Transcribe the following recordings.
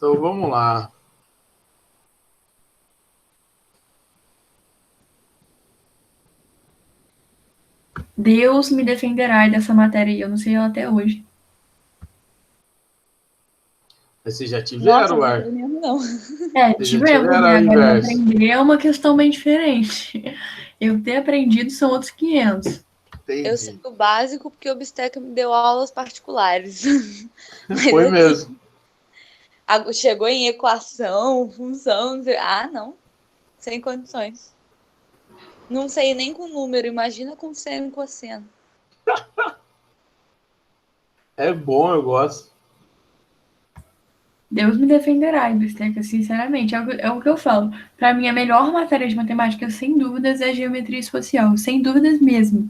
Então, vamos lá. Deus me defenderá dessa matéria aí, eu não sei ela até hoje. Vocês já Nossa, tiveram, não Ar? sei mesmo, não. É, Vocês já tivemos, tiveram né? ao Agora eu inverso? aprender é uma questão bem diferente. Eu ter aprendido são outros 500. Eu sei Entendi. o básico porque o obstetra me deu aulas particulares. Mas Foi assim, mesmo. chegou em equação, função, não, sem condições. Não sei nem com número, imagina com seno e cosseno. É bom, eu gosto. Deus me defenderá, Bisteca, sinceramente. É o que eu falo. Para mim, a melhor matéria de matemática, sem dúvidas, é geometria espacial. Sem dúvidas mesmo.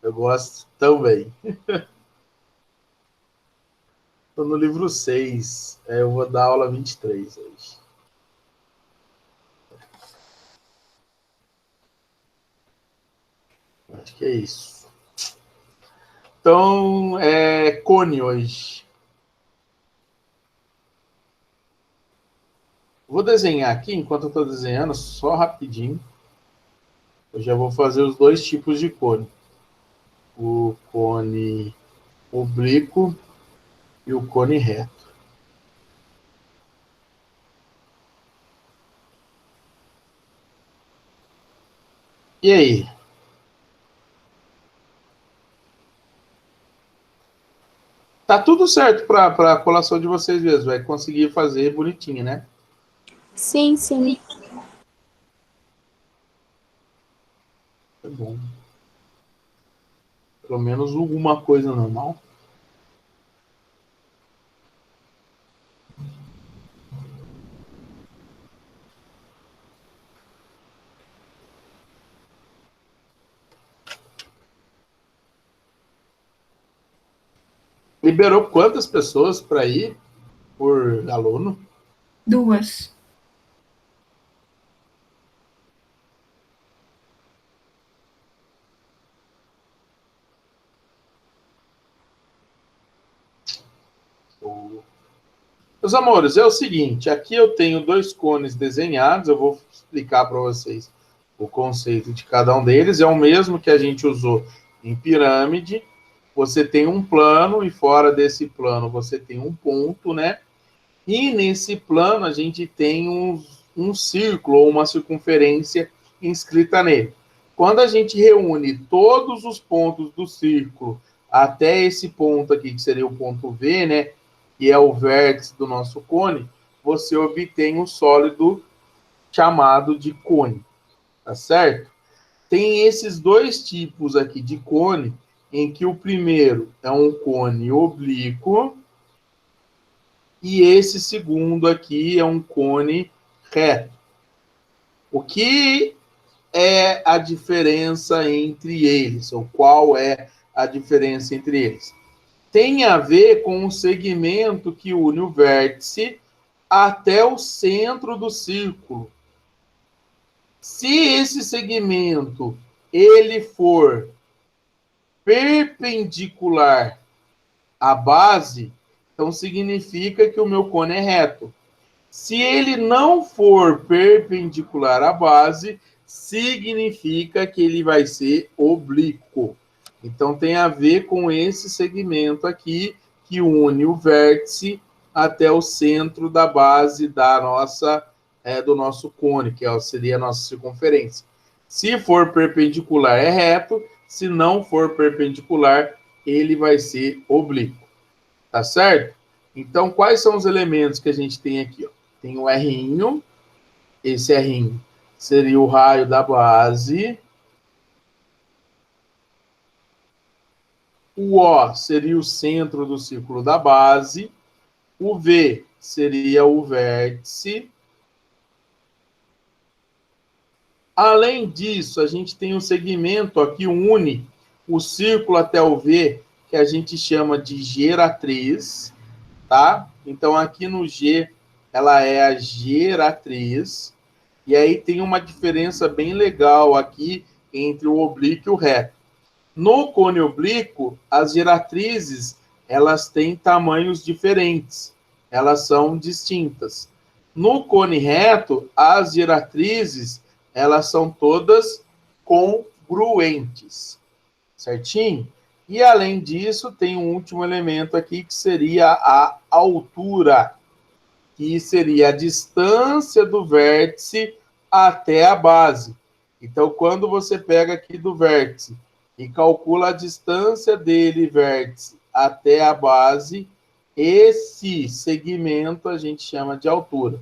Eu gosto também. Estou no livro 6. Eu vou dar aula 23 hoje. Acho que é isso. Então, cone hoje. Vou desenhar aqui, enquanto eu estou desenhando, só rapidinho. Eu já vou fazer os dois tipos de cone. O cone oblíquo e o cone reto. E aí? Tá tudo certo para a colação de vocês mesmo. Vai conseguir fazer bonitinho, né? Sim, sim. É bom. Pelo menos alguma coisa normal. Liberou quantas pessoas para ir por aluno? 2. Meus amores, é o seguinte, aqui eu tenho dois cones desenhados, eu vou explicar para vocês o conceito de cada um deles, é o mesmo que a gente usou em pirâmide. Você tem um plano e fora desse plano você tem um ponto, né? E nesse plano a gente tem um círculo ou uma circunferência inscrita nele. Quando a gente reúne todos os pontos do círculo até esse ponto aqui, que seria o ponto V, né? Que é o vértice do nosso cone, você obtém um sólido chamado de cone, tá certo? Tem esses dois tipos aqui de cone, em que o primeiro é um cone oblíquo e esse segundo aqui é um cone reto. O que é a diferença entre eles? Ou qual é a diferença entre eles? Tem a ver com o segmento que une o vértice até o centro do círculo. Se esse segmento ele for perpendicular à base, então significa que o meu cone é reto. Se ele não for perpendicular à base, significa que ele vai ser oblíquo. Então tem a ver com esse segmento aqui que une o vértice até o centro da base da nossa do nosso cone, que seria a nossa circunferência. Se for perpendicular é reto, se não for perpendicular, ele vai ser oblíquo. Tá certo? Então, quais são os elementos que a gente tem aqui? Ó? Tem o R', esse R' seria o raio da base. O O seria o centro do círculo da base. O V seria o vértice. Além disso, a gente tem um segmento aqui, une o círculo até o V, que a gente chama de geratriz, tá? Então, aqui no G, ela é a geratriz. E aí tem uma diferença bem legal aqui entre o oblíquo e o reto. No cone oblíquo, as geratrizes, elas têm tamanhos diferentes. elas são distintas. No cone reto, as diretrizes, elas são todas congruentes, certinho? E, além disso, tem um último elemento aqui, que seria a altura, que seria a distância do vértice até a base. Então, quando você pega aqui do vértice e calcula a distância dele, vértice, até a base, esse segmento a gente chama de altura.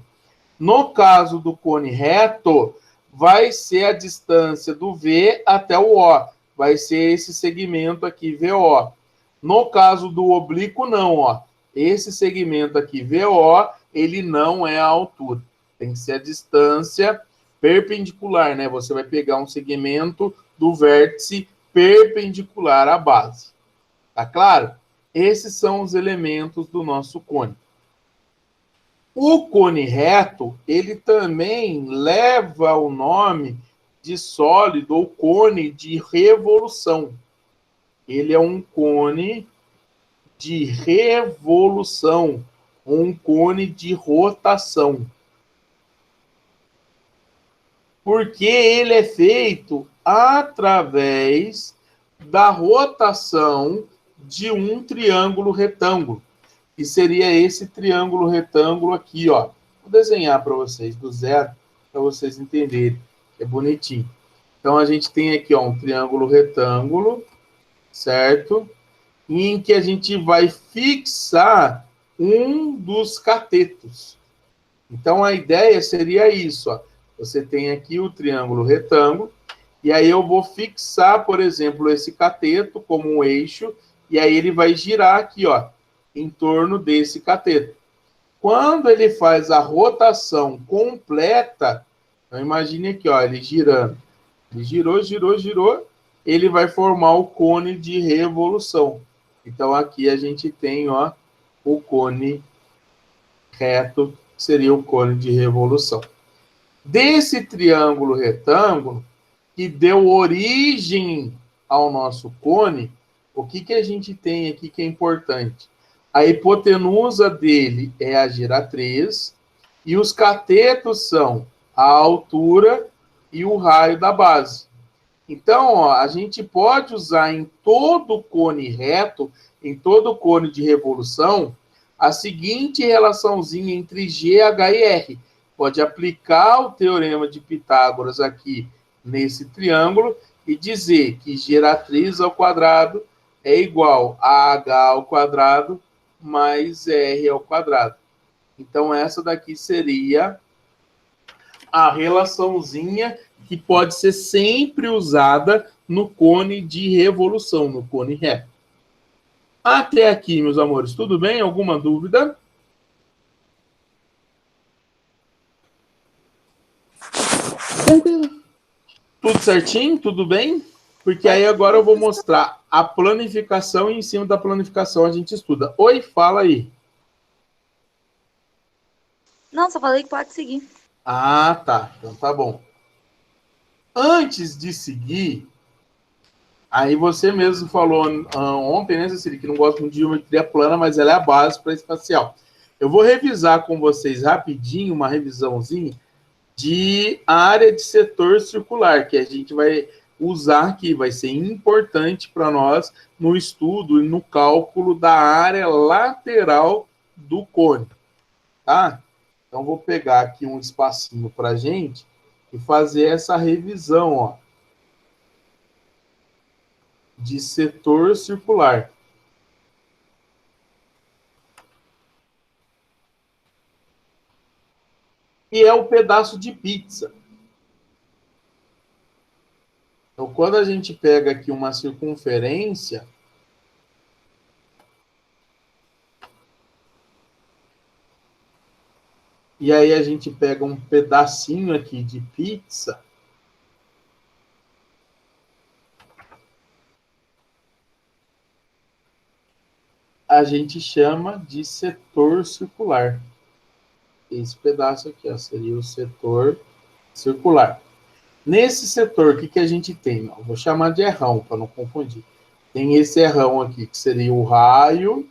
No caso do cone reto, vai ser a distância do V até o O. Vai ser esse segmento aqui, VO. No caso do oblíquo, não, ó. Esse segmento aqui, VO, ele não é a altura. Tem que ser a distância perpendicular, né? Você vai pegar um segmento do vértice perpendicular à base. Tá claro? Esses são os elementos do nosso cone. O cone reto, ele também leva o nome de sólido ou cone de revolução. Ele é um cone de revolução, um cone de rotação. Porque ele é feito através da rotação de um triângulo retângulo, que seria esse triângulo retângulo aqui, ó. Vou desenhar para vocês do zero, para vocês entenderem. É bonitinho. Então, a gente tem aqui, ó, um triângulo retângulo, certo? Em que a gente vai fixar um dos catetos. Então, a ideia seria isso, ó. Você tem aqui o triângulo retângulo, e aí eu vou fixar, por exemplo, esse cateto como um eixo, e aí ele vai girar aqui, ó, em torno desse cateto. Quando ele faz a rotação completa, então imagine aqui, ó, ele girando. Ele girou, girou, girou, ele vai formar o cone de revolução. Então, aqui a gente tem, ó, o cone reto, que seria o cone de revolução. Desse triângulo retângulo, que deu origem ao nosso cone, o que a gente tem aqui que é importante? A hipotenusa dele é a giratriz, e os catetos são a altura e o raio da base. Então, ó, a gente pode usar em todo cone reto, em todo cone de revolução, a seguinte relaçãozinha entre G, H e R. Pode aplicar o teorema de Pitágoras aqui nesse triângulo e dizer que giratriz ao quadrado é igual a H ao quadrado mais R ao quadrado. Então, essa daqui seria a relaçãozinha que pode ser sempre usada no cone de revolução, no cone reto. Até aqui, meus amores, tudo bem? Alguma dúvida? Tranquilo. Tudo certinho? Tudo bem? Porque aí agora eu vou mostrar a planificação e em cima da planificação a gente estuda. Oi, fala aí. Não, só falei que pode seguir. Ah, tá. Então tá bom. Antes de seguir, aí você mesmo falou ontem, né, Cecília, que não gosta muito de geometria plana, mas ela é a base para espacial. Eu vou revisar com vocês rapidinho, uma revisãozinha, de área de setor circular, que a gente vai usar aqui, vai ser importante para nós no estudo e no cálculo da área lateral do cone, tá? Então, vou pegar aqui um espacinho para a gente e fazer essa revisão, ó, de setor circular. E é o pedaço de pizza. Então, quando a gente pega aqui uma circunferência, e aí a gente pega um pedacinho aqui de pizza, a gente chama de setor circular. Esse pedaço aqui, ó, seria o setor circular. Nesse setor, o que a gente tem? Não, vou chamar de errão, para não confundir. Tem esse errão aqui, que seria o raio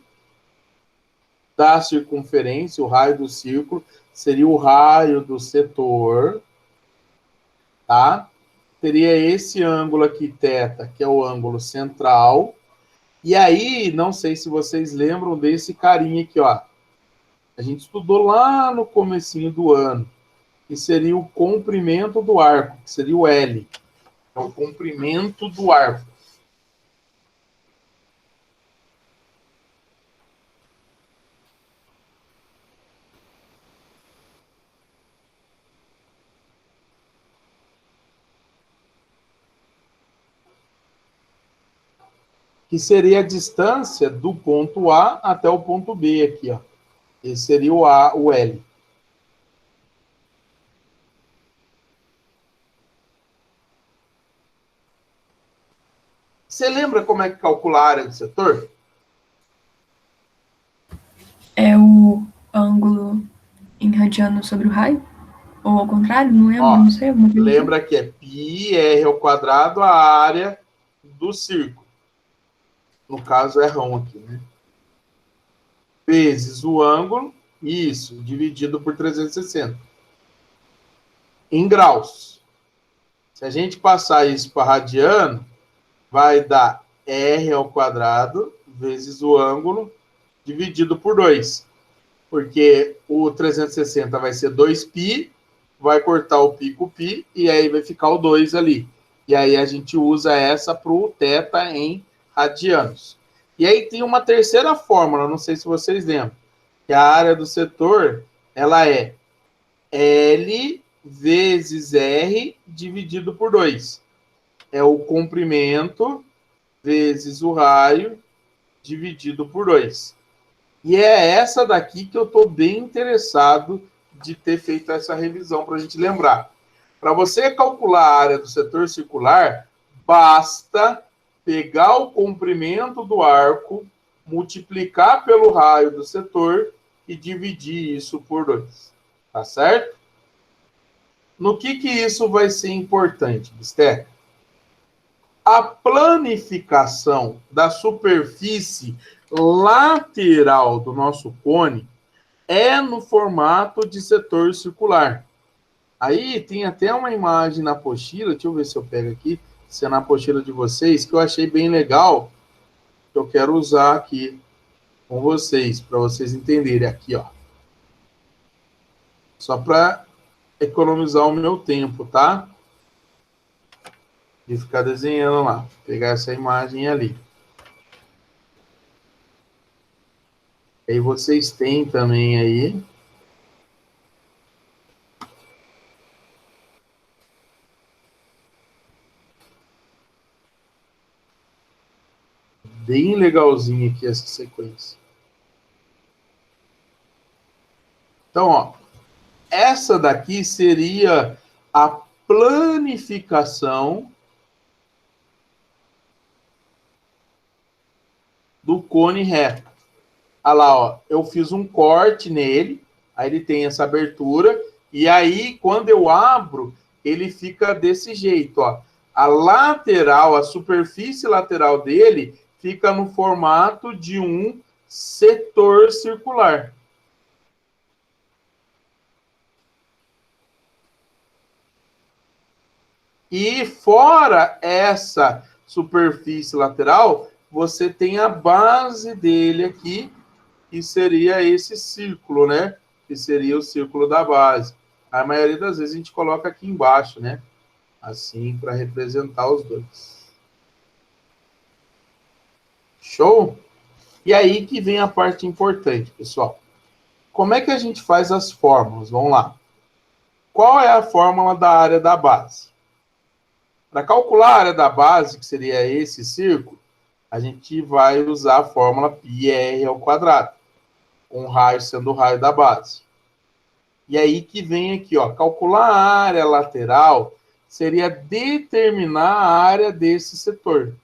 da circunferência, o raio do círculo, seria o raio do setor, tá? Teria esse ângulo aqui, θ, que é o ângulo central. E aí, não sei se vocês lembram desse carinha aqui, ó. A gente estudou lá no comecinho do ano, que seria o comprimento do arco, que seria o L. É o comprimento do arco. Que seria a distância do ponto A até o ponto B aqui, ó. Esse seria o A, o L. Você lembra como é que calcula a área do setor? É o ângulo irradiando sobre o raio? Ou ao contrário? Não lembro, Ó, não sei. Alguma coisa assim. lembra que é πr ao quadrado a área do círculo. No caso, é rão aqui, né? Vezes o ângulo, isso, dividido por 360. Em graus. Se a gente passar isso para radiano, vai dar r ao quadrado vezes o ângulo dividido por 2. Porque o 360 vai ser 2π, vai cortar o π com o π, e aí vai ficar o 2 ali. E aí a gente usa essa para o θ em radianos. E aí tem uma terceira fórmula, não sei se vocês lembram, que a área do setor, ela é L vezes R dividido por 2. É o comprimento vezes o raio dividido por 2. E é essa daqui que eu estou bem interessado de ter feito essa revisão para a gente lembrar. Para você calcular a área do setor circular, basta pegar o comprimento do arco, multiplicar pelo raio do setor e dividir isso por 2. Tá certo? No que isso vai ser importante, Bisteca? A planificação da superfície lateral do nosso cone é no formato de setor circular. Aí tem até uma imagem na apostila, deixa eu ver se eu pego aqui, se é na apostila de vocês, que eu achei bem legal, que eu quero usar aqui com vocês, para vocês entenderem aqui, ó. Só para economizar o meu tempo, tá? De ficar desenhando lá. Vou pegar essa imagem ali. Aí vocês têm também aí. Bem legalzinho aqui essa sequência. Então, ó. Essa daqui seria a planificação do cone reto. Olha lá, ó, eu fiz um corte nele, aí ele tem essa abertura, e aí, quando eu abro, ele fica desse jeito, ó. A lateral, a superfície lateral dele, fica no formato de um setor circular. E fora essa superfície lateral, você tem a base dele aqui, que seria esse círculo, né? Que seria o círculo da base. A maioria das vezes a gente coloca aqui embaixo, né? Assim, para representar os dois. Show? E aí que vem a parte importante, pessoal. Como é que a gente faz as fórmulas? Vamos lá. Qual é a fórmula da área da base? Para calcular a área da base, que seria esse círculo, a gente vai usar a fórmula πr ao quadrado, com o raio sendo o raio da base. E aí que vem aqui, ó, calcular a área lateral seria determinar a área desse setor.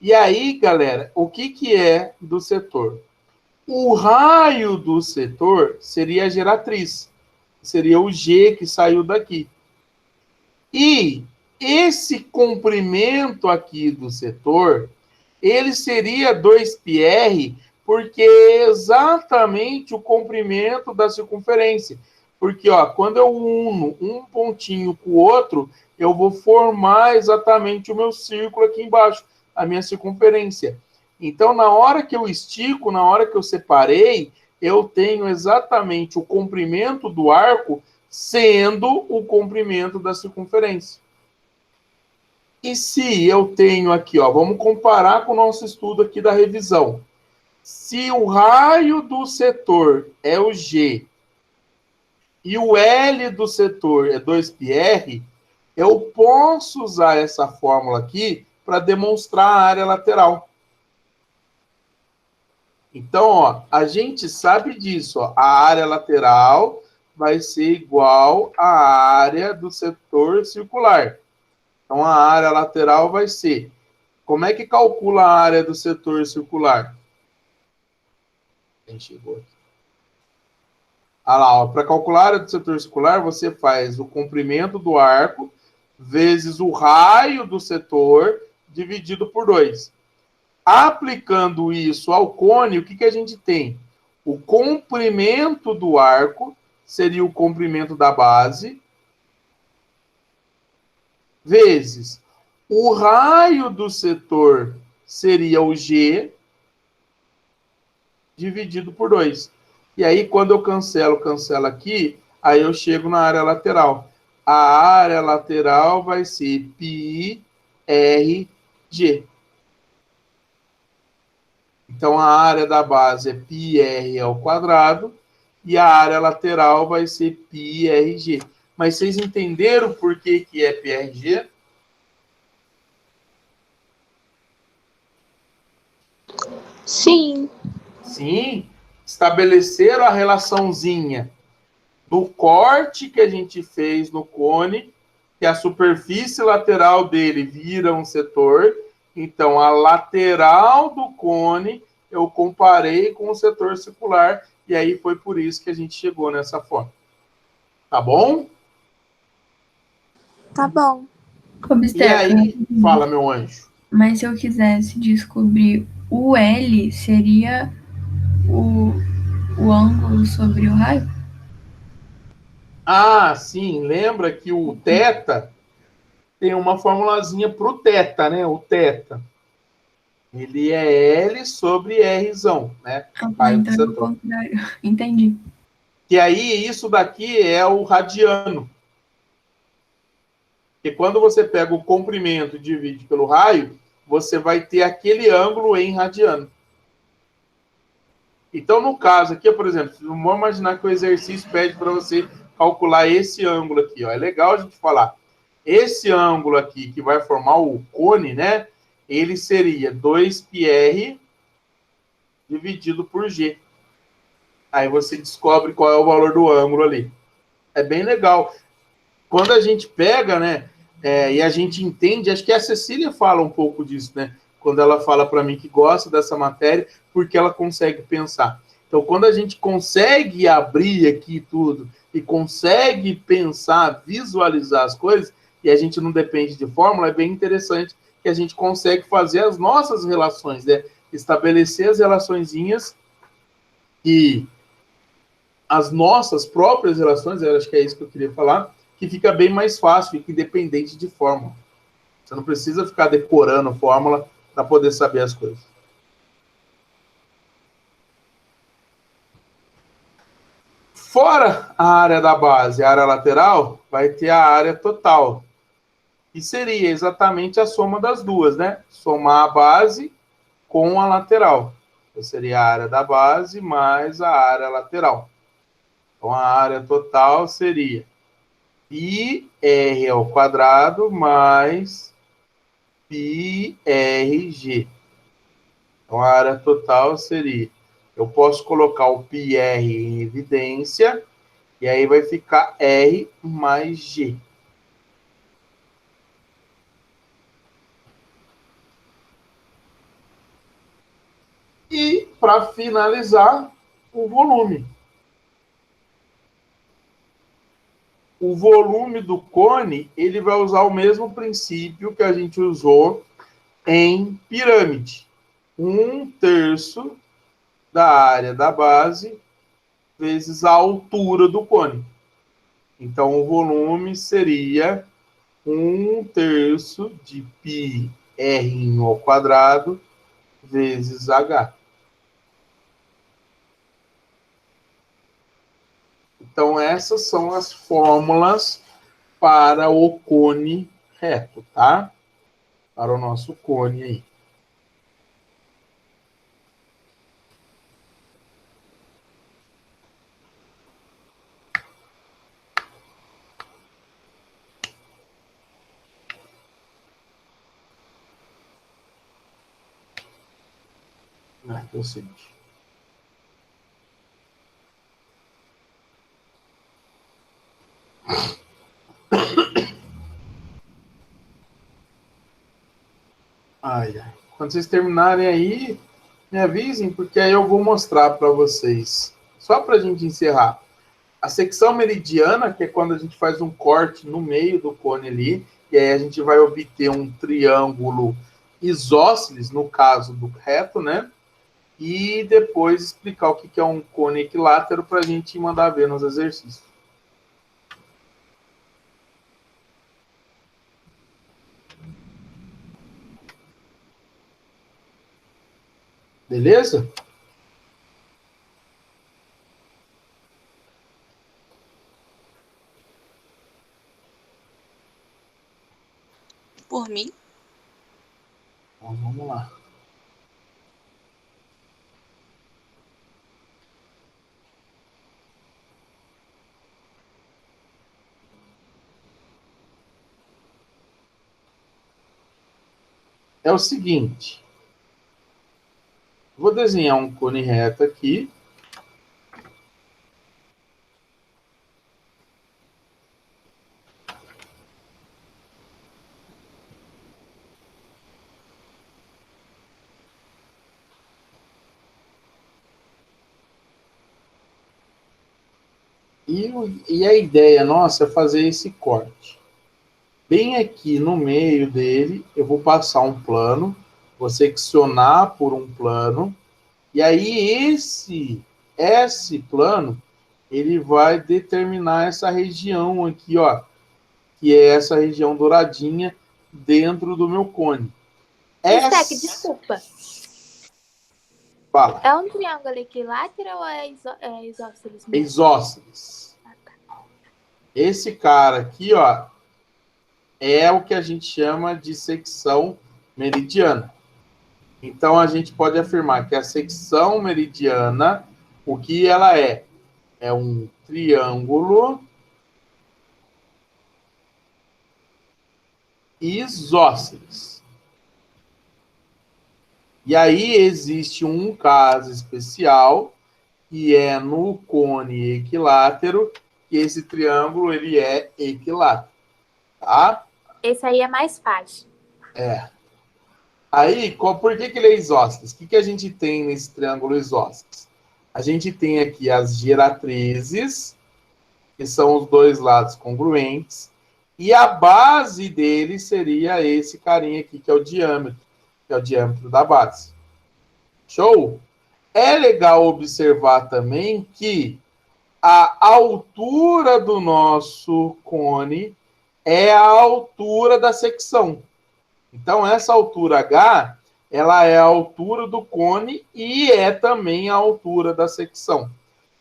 E aí, galera, o que é do setor? O raio do setor seria a geratriz, seria o G que saiu daqui. E esse comprimento aqui do setor, ele seria 2πr Porque é exatamente o comprimento da circunferência. Porque, ó, quando eu uno um pontinho com o outro, eu vou formar exatamente o meu círculo aqui embaixo, a minha circunferência. Então, na hora que eu estico, na hora que eu separei, eu tenho exatamente o comprimento do arco sendo o comprimento da circunferência. E se eu tenho aqui, ó, vamos comparar com o nosso estudo aqui da revisão. Se o raio do setor é o G e o L do setor é 2πr, eu posso usar essa fórmula aqui para demonstrar a área lateral. Então, ó, a gente sabe disso. Ó, a área lateral vai ser igual à área do setor circular. Então, a área lateral vai ser... Como é que calcula a área do setor circular? Quem chegou aqui? Ah lá, para calcular a área do setor circular, você faz o comprimento do arco vezes o raio do setor dividido por 2. Aplicando isso ao cone, o que a gente tem? O comprimento do arco seria o comprimento da base vezes o raio do setor seria o G dividido por 2. E aí, quando eu cancelo aqui, aí eu chego na área lateral. A área lateral vai ser πrg. Então, a área da base é πr ao quadrado e a área lateral vai ser πrg. Mas vocês entenderam por que é πrg? Sim. Sim, estabeleceram a relaçãozinha do corte que a gente fez no cone, que a superfície lateral dele vira um setor. Então, a lateral do cone eu comparei com o setor circular, e aí foi por isso que a gente chegou nessa forma. Tá bom? Tá bom. E aí, fala, meu anjo. Mas se eu quisesse descobrir o L, seria o ângulo sobre o raio? Ah, sim, lembra que o θ tem uma formulazinha para o θ, né? O θ. Ele é L sobre Rzão, né? Ah, então é o contrário. Entendi. E aí, isso daqui é o radiano. Porque quando você pega o comprimento e divide pelo raio, você vai ter aquele ângulo em radiano. Então, no caso aqui, por exemplo, vamos imaginar que o exercício pede para você calcular esse ângulo aqui. Ó. É legal a gente falar. Esse ângulo aqui, que vai formar o cone, né? Ele seria 2πr dividido por g. Aí você descobre qual é o valor do ângulo ali. É bem legal. Quando a gente pega, né? E a gente entende, acho que a Cecília fala um pouco disso, né? Quando ela fala para mim que gosta dessa matéria, porque ela consegue pensar. Então, quando a gente consegue abrir aqui tudo e consegue pensar, visualizar as coisas, e a gente não depende de fórmula, é bem interessante que a gente consegue fazer as nossas relações, né? Estabelecer as relaçõezinhas e as nossas próprias relações, eu acho que é isso que eu queria falar, que fica bem mais fácil, fica independente de fórmula. Você não precisa ficar decorando fórmula para poder saber as coisas. Fora a área da base, a área lateral, vai ter a área total. E seria exatamente a soma das duas, né? Somar a base com a lateral. Então, seria a área da base mais a área lateral. Então, a área total seria πr ao quadrado mais πrg. Então, a área total seria... Eu posso colocar o πr em evidência, e aí vai ficar R mais G. E, para finalizar, o volume. O volume do cone, ele vai usar o mesmo princípio que a gente usou em pirâmide. 1/3 da área da base vezes a altura do cone. Então, o volume seria 1/3 de πr ao quadrado vezes h. Então, essas são as fórmulas para o cone reto, tá? Para o nosso cone aí. Aqui é o seguinte. Ai, ai. Quando vocês terminarem aí, me avisem, porque aí eu vou mostrar para vocês. Só para a gente encerrar. A secção meridiana, que é quando a gente faz um corte no meio do cone ali, e aí a gente vai obter um triângulo isósceles, no caso do reto, né? E depois explicar o que é um cone equilátero para a gente mandar ver nos exercícios. Beleza? Por mim? Então, vamos lá. É o seguinte. Vou desenhar um cone reto aqui. E a ideia nossa é fazer esse corte. Bem aqui no meio dele, eu vou passar um plano, vou seccionar por um plano, e aí esse plano, ele vai determinar essa região aqui, ó, que é essa região douradinha dentro do meu cone. Stack, desculpa. Fala. É um triângulo equilátero ou é isósceles mesmo? Isósceles. Esse cara aqui, ó, é o que a gente chama de secção meridiana. Então, a gente pode afirmar que a secção meridiana, o que ela é? É um triângulo isósceles. E aí existe um caso especial, que é no cone equilátero, que esse triângulo ele é equilátero, tá? Esse aí é mais fácil. É. Aí, por que ele é isósceles? O que a gente tem nesse triângulo isósceles? A gente tem aqui as diretrizes, que são os dois lados congruentes, e a base dele seria esse carinha aqui, que é o diâmetro da base. Show? É legal observar também que a altura do nosso cone é a altura da secção. Então, essa altura H, ela é a altura do cone e é também a altura da secção.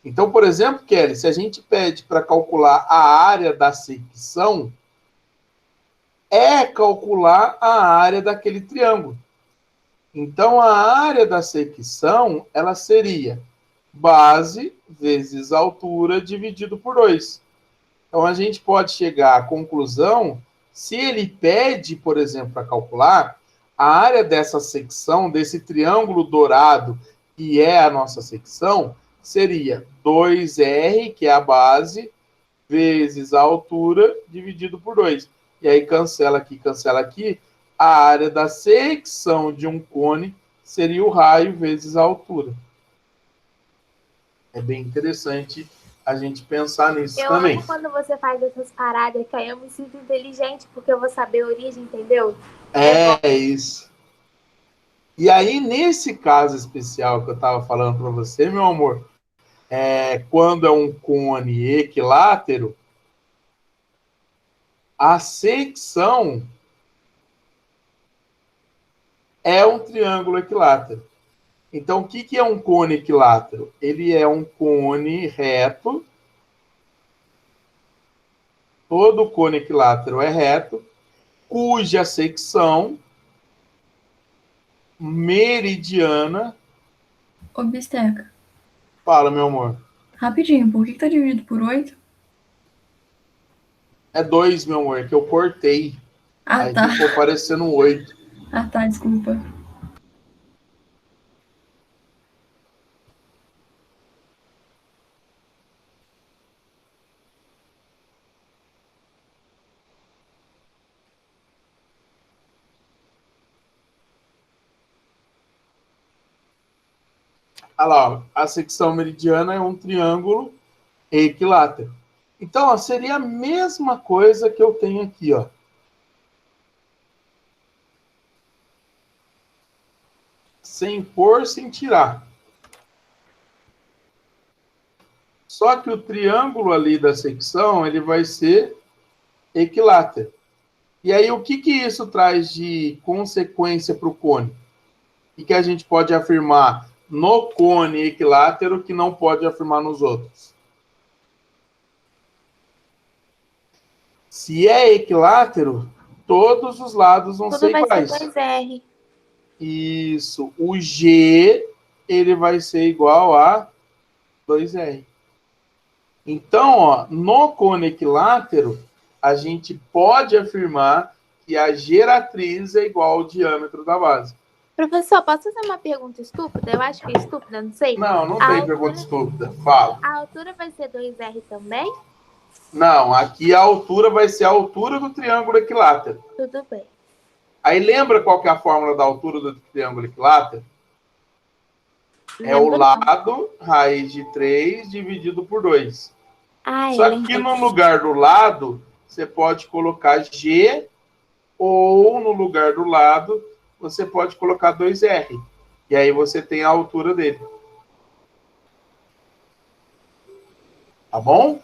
Então, por exemplo, Kelly, se a gente pede para calcular a área da secção, é calcular a área daquele triângulo. Então, a área da secção, ela seria base vezes altura dividido por 2. Então, a gente pode chegar à conclusão, se ele pede, por exemplo, para calcular, a área dessa secção, desse triângulo dourado, que é a nossa secção, seria 2R, que é a base, vezes a altura, dividido por 2. E aí, cancela aqui, a área da secção de um cone seria o raio vezes a altura. É bem interessante a gente pensar nisso também. Eu amo quando você faz essas paradas, que aí eu me sinto inteligente, porque eu vou saber a origem, entendeu? É isso. E aí, nesse caso especial que eu estava falando para você, meu amor, quando é um cone equilátero, a secção é um triângulo equilátero. Então, o que é um cone equilátero? Ele é um cone reto. Todo cone equilátero é reto, cuja secção meridiana... Ô, Bisteca, Fala, meu amor. rapidinho, por que tá dividido por 8? É 2, meu amor, que eu cortei. Ah, Aí tá. ficou parecendo 8. Ah, tá, desculpa. Olha lá, ó, a secção meridiana é um triângulo equilátero. Então, ó, seria a mesma coisa que eu tenho aqui, ó. Sem pôr, sem tirar. Só que o triângulo ali da secção, ele vai ser equilátero. E aí, o que isso traz de consequência para o cone? O que a gente pode afirmar no cone equilátero que não pode afirmar nos outros? Se é equilátero, todos os lados vão Tudo ser vai iguais. ser 2R. Isso. O G, ele vai ser igual a 2R. Então, ó, no cone equilátero, a gente pode afirmar que a geratriz é igual ao diâmetro da base. Professor, posso fazer uma pergunta estúpida? Eu acho que é estúpida, não sei. Não A tem pergunta estúpida. Fala. A altura vai ser 2R também? Não, aqui a altura vai ser a altura do triângulo equilátero. Tudo bem. Aí lembra qual que é a fórmula da altura do triângulo equilátero? É o Lembro não. lado, raiz de 3, dividido por 2. Só que lembrei. no lugar do lado, você pode colocar G, ou no lugar do lado, você pode colocar 2R. E aí você tem a altura dele. Tá bom?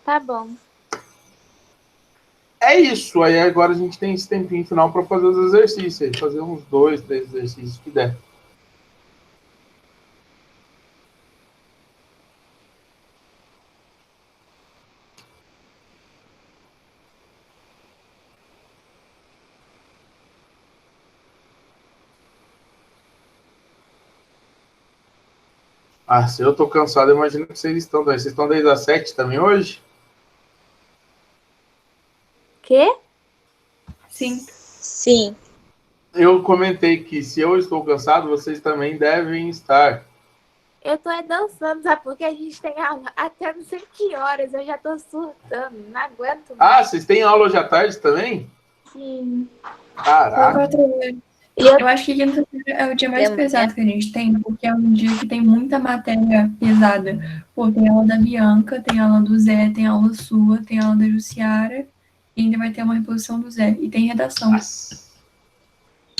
Tá bom. É isso. Aí agora a gente tem esse tempinho final para fazer os exercícios aí. Fazer uns 2, 3 exercícios que der. Ah, se eu tô cansado, imagino que vocês estão. Vocês estão desde as 7 também hoje? Quê? Sim. Sim. Eu comentei que se eu estou cansado, vocês também devem estar. Eu tô dançando, sabe? Porque a gente tem aula até não sei que horas. Eu já tô surtando. Não aguento mais. Ah, vocês têm aula hoje à tarde também? Sim. São Caraca. 4 horas. E eu Eu acho que quinta-feira é o dia mais É, pesado que a gente tem, porque é um dia que tem muita matéria pesada. Pô, tem aula da Bianca, tem aula do Zé, tem aula sua, tem aula da Jussiara, e ainda vai ter uma reposição do Zé. E tem redação. Nossa.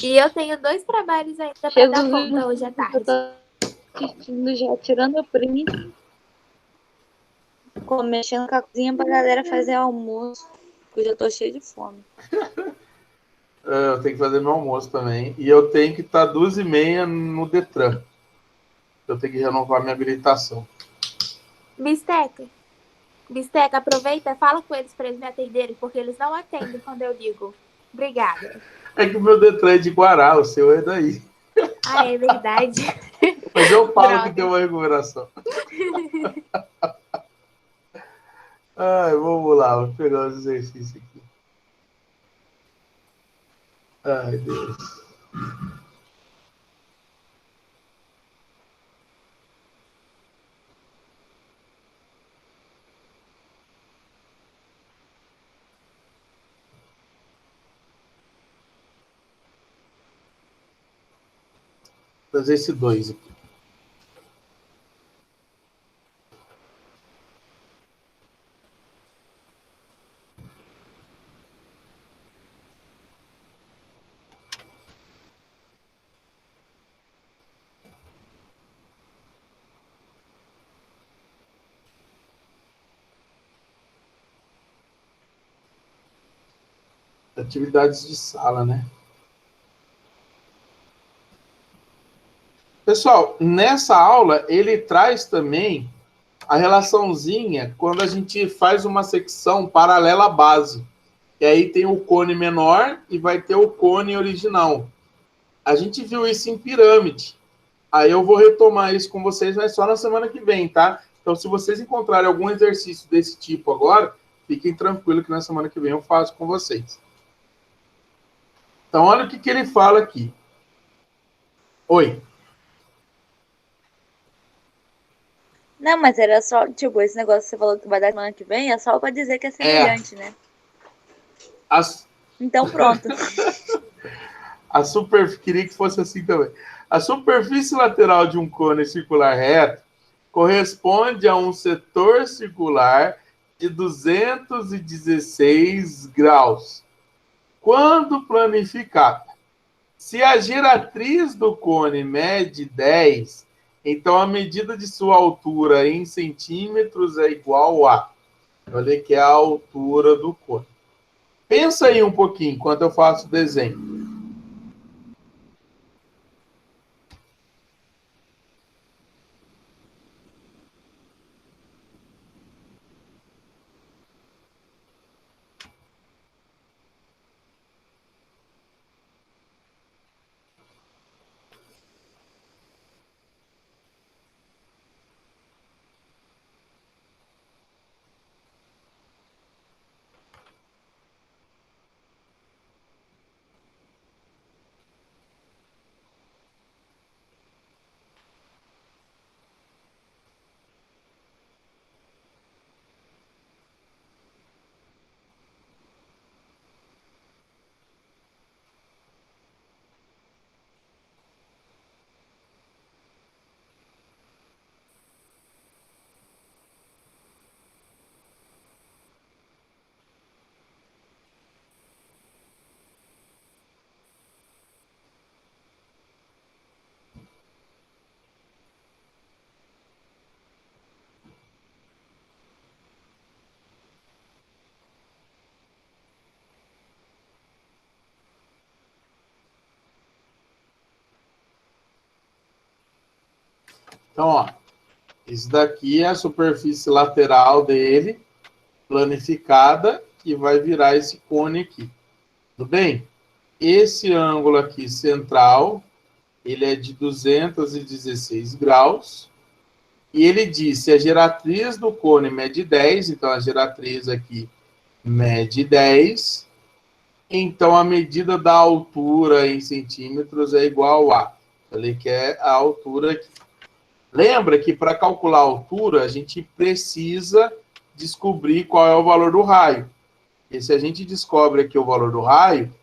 E eu tenho 2 trabalhos ainda pra dar conta hoje à tarde. Eu tô assistindo já, tirando o print. Mexendo com a cozinha pra galera fazer almoço. Porque eu já tô cheio de fome. Eu tenho que fazer meu almoço também. E eu tenho que estar 2h30 no Detran. Eu tenho que renovar minha habilitação. Bisteca, aproveita, fala com eles pra eles me atenderem, porque eles não atendem quando eu ligo. Obrigada. É que o meu Detran é de Guará, o seu é daí. Ah, é verdade. Mas eu falo Droga. que tem uma recuperação. Ai, vamos lá, vou pegar os exercícios aqui. Ai, Deus. Vou fazer esse 2 aqui. Atividades de sala, né? Pessoal, nessa aula, ele traz também a relaçãozinha quando a gente faz uma secção paralela à base. E aí tem o cone menor e vai ter o cone original. A gente viu isso em pirâmide. Aí eu vou retomar isso com vocês, mas só na semana que vem, tá? Então, se vocês encontrarem algum exercício desse tipo agora, fiquem tranquilos que na semana que vem eu faço com vocês. Então, olha o que ele fala aqui. Oi. Não, mas era só, tipo, esse negócio que você falou que vai dar semana que vem, é só pra dizer que é semelhante, né? Então, pronto. Queria que fosse assim também. A superfície lateral de um cone circular reto corresponde a um setor circular de 216 graus. Quando planificada, se a giratriz do cone mede 10, então a medida de sua altura em centímetros é igual a... Olha que é a altura do cone. Pensa aí um pouquinho enquanto eu faço o desenho. Então, ó, isso daqui é a superfície lateral dele, planificada, que vai virar esse cone aqui. Tudo bem? Esse ângulo aqui central, ele é de 216 graus. E ele diz, se a giratriz do cone mede 10, então a giratriz aqui mede 10, então a medida da altura em centímetros é igual a... Falei que é a altura aqui. Lembra que para calcular a altura, a gente precisa descobrir qual é o valor do raio. E se a gente descobre aqui o valor do raio,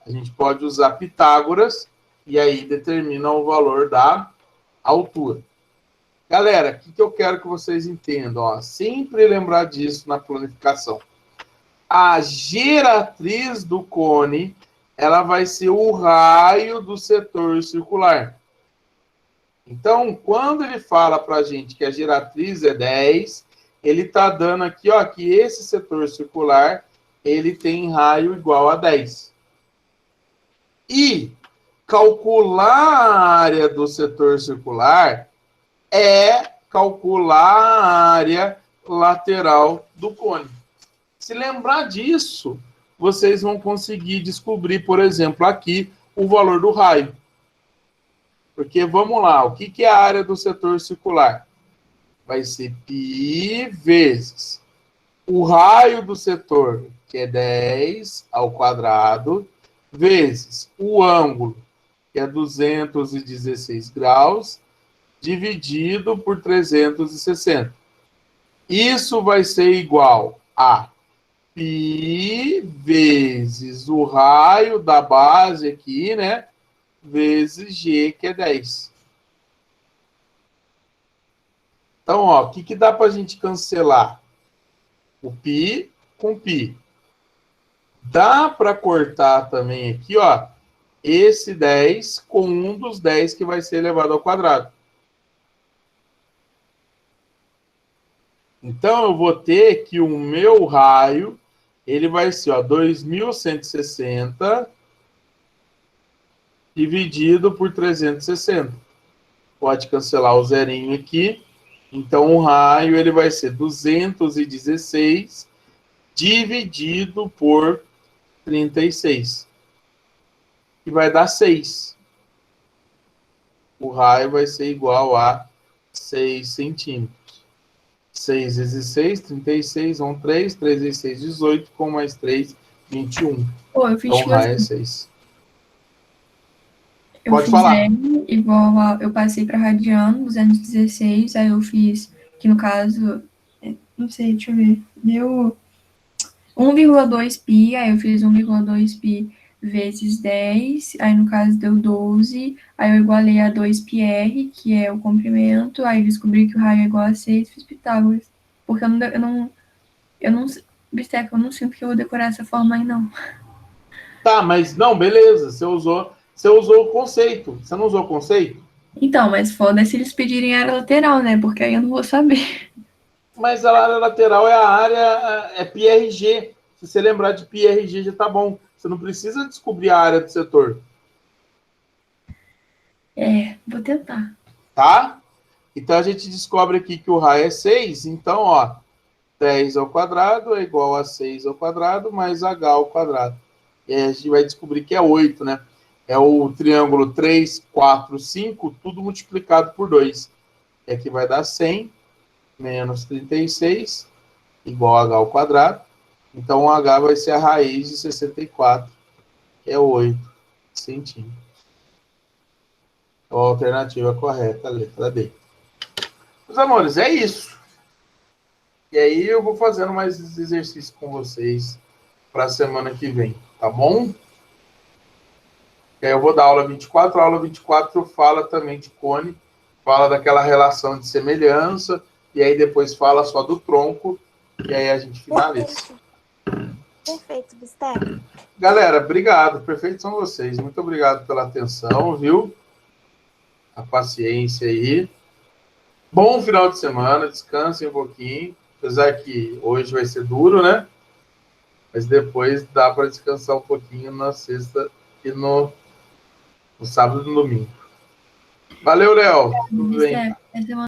a gente pode usar Pitágoras e aí determina o valor da altura. Galera, o que eu quero que vocês entendam? Ó, sempre lembrar disso na planificação. A giratriz do cone, ela vai ser o raio do setor circular. Então, quando ele fala para a gente que a giratriz é 10, ele está dando aqui, ó, que esse setor circular, ele tem raio igual a 10. E calcular a área do setor circular é calcular a área lateral do cone. Se lembrar disso, vocês vão conseguir descobrir, por exemplo, aqui, o valor do raio. Porque, vamos lá, o que é a área do setor circular? Vai ser π vezes o raio do setor, que é 10 ao quadrado, vezes o ângulo, que é 216 graus, dividido por 360. Isso vai ser igual a π vezes o raio da base aqui, né? Vezes G, que é 10. Então, ó, o que dá para a gente cancelar? O π com π. Dá para cortar também aqui, ó, esse 10 com um dos 10 que vai ser elevado ao quadrado. Então, eu vou ter que o meu raio ele vai ser, ó, 2.160 dividido por 360. Pode cancelar o zerinho aqui. Então, o raio ele vai ser 216 dividido por 36. E vai dar 6. O raio vai ser igual a 6 centímetros. 6 vezes 6, 36, 1, 3. 3 vezes 6, 18. Com mais 3, 21. Pô, eu fiz Então, o tipo raio é assim, 6. eu Pode fiz falar. R igual a, eu passei para radiano, 216, aí eu fiz, que no caso, não sei, deixa eu ver, deu 1,2 pi, aí eu fiz 1,2 pi vezes 10, aí no caso deu 12, aí eu igualei a 2 πr, que é o comprimento, aí descobri que o raio é igual a 6, fiz Pitágoras. Porque Bisteca, eu não sinto que eu vou decorar essa forma aí, não. Tá, mas não, beleza. Você usou o conceito. Você não usou o conceito? Então, mas foda é se eles pedirem área lateral, né? Porque aí eu não vou saber. Mas a área lateral é a área, é PRG. Se você lembrar de PRG, já tá bom. Você não precisa descobrir a área do setor, Vou tentar. tá? Então, a gente descobre aqui que o raio é 6. Então, ó, 10 ao quadrado é igual a 6 ao quadrado mais h ao quadrado. E aí a gente vai descobrir que é 8, né? É o triângulo 3, 4, 5, tudo multiplicado por 2. E aqui vai dar 100 menos 36, igual a h ao quadrado. Então, o h vai ser a raiz de 64, que é 8 centímetros. Então, a alternativa correta, a letra D. Meus amores, é isso. E aí eu vou fazendo mais exercícios com vocês para a semana que vem, tá bom? E aí eu vou dar aula 24. A aula 24 fala também de cone, fala daquela relação de semelhança, e aí depois fala só do tronco, e aí a gente finaliza. Perfeito, Bisteca. Galera, obrigado. Perfeitos são vocês. Muito obrigado pela atenção, viu? A paciência aí. Bom final de semana, descansem um pouquinho. Apesar que hoje vai ser duro, né? Mas depois dá para descansar um pouquinho na sexta e no sábado e no domingo. Valeu, Léo. Tudo bem? Essa semana